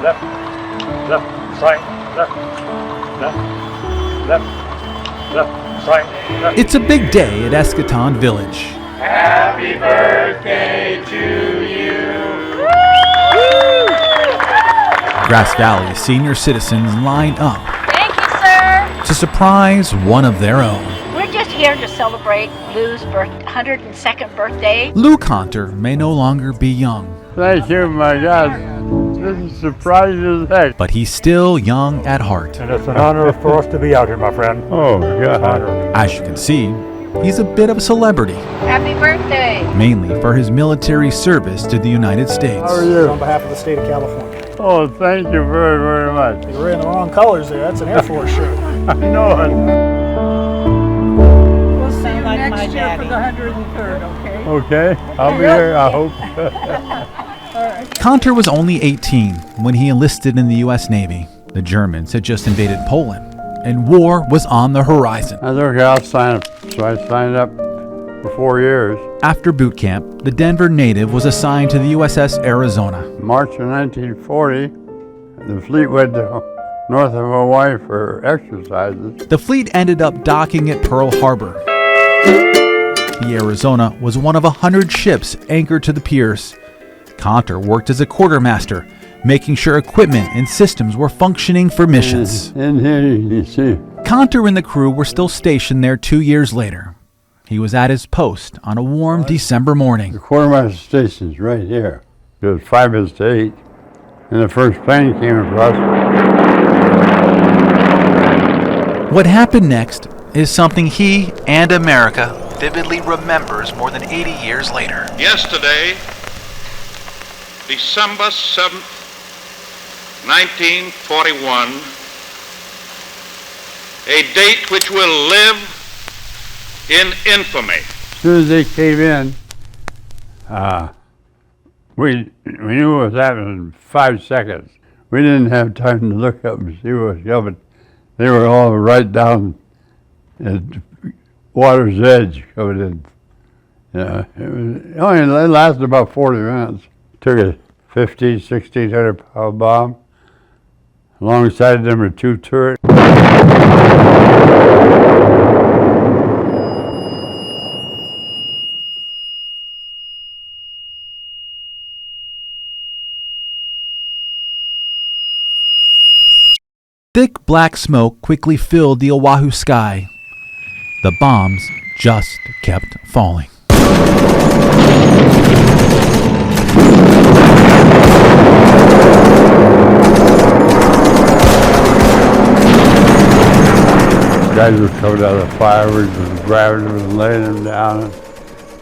left, left, right, left, left, left, left, right, left. It's a big day at Eschaton Village. Happy birthday to you. Grass Valley senior citizens line up Thank you, sir. to surprise one of their own. We're just here to celebrate Lou's 102nd birthday. Lou Conter may no longer be young, Thank you, my God. This is surprising as heck. but he's still young at heart. And it's an honor for us to be out here, my friend. Oh, God. Honor. As you can see, he's a bit of a celebrity, Happy birthday. mainly for his military service to the United States. How are you? On behalf of the state of California. Oh, thank you very, very much. You're wearing the wrong colors there. That's an Air Force shirt. I know it. We'll see you next year for the 103rd, okay? Okay, I'll be here, I hope. Conter was only 18 when he enlisted in the U.S. Navy. The Germans had just invaded Poland, and war was on the horizon. I said, okay, I'll sign up. So I signed up for 4 years. After boot camp, the Denver native was assigned to the USS Arizona. March of 1940, the fleet went to north of Hawaii for exercises. The fleet ended up docking at Pearl Harbor. The Arizona was one of 100 ships anchored to the piers. Conter worked as a quartermaster, making sure equipment and systems were functioning for missions. In here, you see. Conter and the crew were still stationed there 2 years later. He was at his post on a warm December morning. The quartermaster station's right here. It was 5 minutes to 8, and the first plane came across. What happened next is something he and America vividly remembers more than 80 years later. Yesterday, December 7th, 1941, a date which will live in infamy. As soon as they came in, we knew what was happening in 5 seconds. We didn't have time to look up and see what was coming. They were all right down at water's edge coming in. Yeah, it only lasted about 40 minutes. Took a 1,600 pound bomb. Alongside them were 2 turrets. Thick black smoke quickly filled the Oahu sky. The bombs just kept falling. Guys were coming out of the fireworks and grabbing them and laying them down.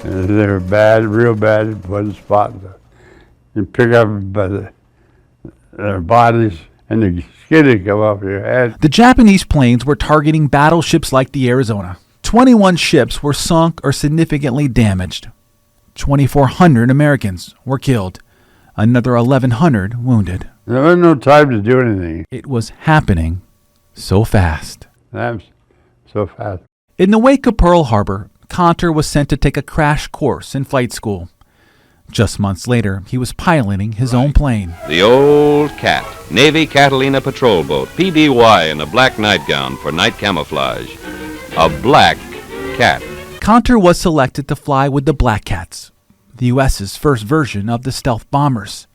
And they were bad, real bad in one spot. You pick up by their bodies and the skin would come off your head. The Japanese planes were targeting battleships like the Arizona. 21 ships were sunk or significantly damaged. 2,400 Americans were killed. Another 1,100 wounded. There was no time to do anything. It was happening so fast. That was so fast. In the wake of Pearl Harbor, Conter was sent to take a crash course in flight school. Just months later, he was piloting his own plane. The old cat, Navy Catalina patrol boat, PBY in a black nightgown for night camouflage. A black cat. Conter was selected to fly with the Black Cats, the U.S.'s first version of the stealth bombers,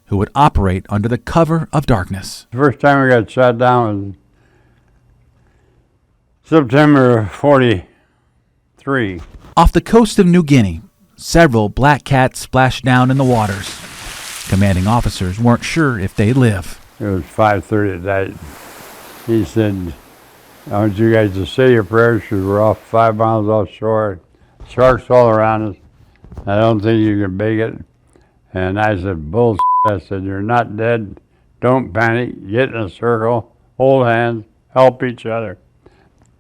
who would operate under the cover of darkness. The first time we got shot down was September 43. Off the coast of New Guinea, several Black Cats splashed down in the waters. Commanding officers weren't sure if they'd live. It was 5:30 at night. He said, I want you guys to say your prayers because we're off 5 miles offshore. Sharks all around us. I don't think you can make it. And I said, bullshit. I said, you're not dead. Don't panic. Get in a circle. Hold hands. Help each other.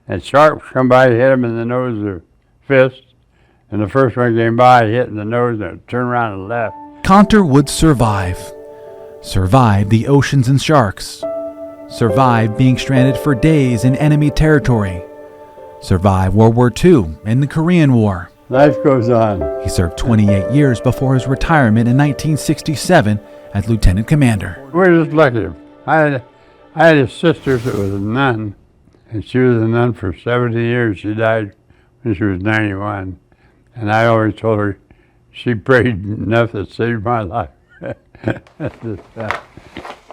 And sharks come by, hit him in the nose with their fist. And the first one came by, hit in the nose, and turned around and left. Conter would survive. Survive the oceans and sharks. Survive being stranded for days in enemy territory. Survive World War II and the Korean War. Life goes on. He served 28 years before his retirement in 1967 as lieutenant commander. We're just lucky. I had a sister that was a nun, and she was a nun for 70 years. She died when she was 91. And I always told her she prayed enough that saved my life.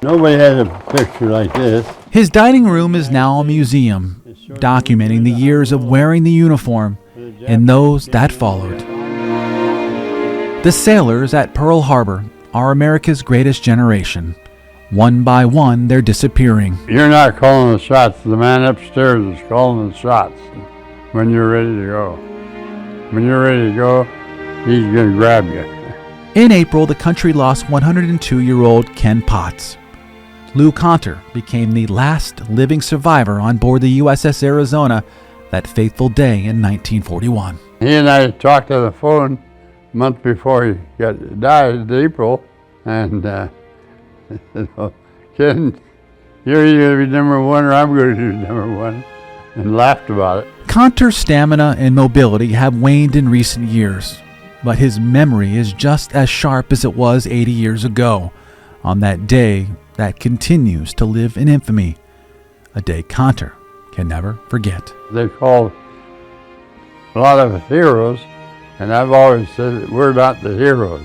Nobody has a picture like this. His dining room is now a museum, documenting the years of wearing the uniform and those that followed. The sailors at Pearl Harbor are America's greatest generation. One by one, they're disappearing. You're not calling the shots. The man upstairs is calling the shots when you're ready to go. When you're ready to go, he's going to grab you. In April, the country lost 102-year-old Ken Potts. Lou Conter became the last living survivor on board the USS Arizona that fateful day in 1941. He and I talked on the phone a month before he died in April, and Ken, you're either going to be number one or I'm going to be number one, and laughed about it. Conter's stamina and mobility have waned in recent years, but his memory is just as sharp as it was 80 years ago, on that day that continues to live in infamy, a day Conter can never forget. They call a lot of us heroes, and I've always said that we're not the heroes.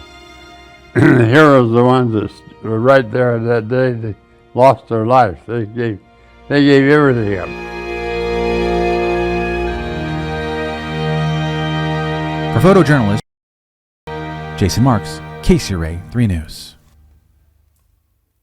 The heroes are the ones that were right there on that day. They lost their life. They gave everything up. For photojournalist Jason Marks, KCRA 3 News.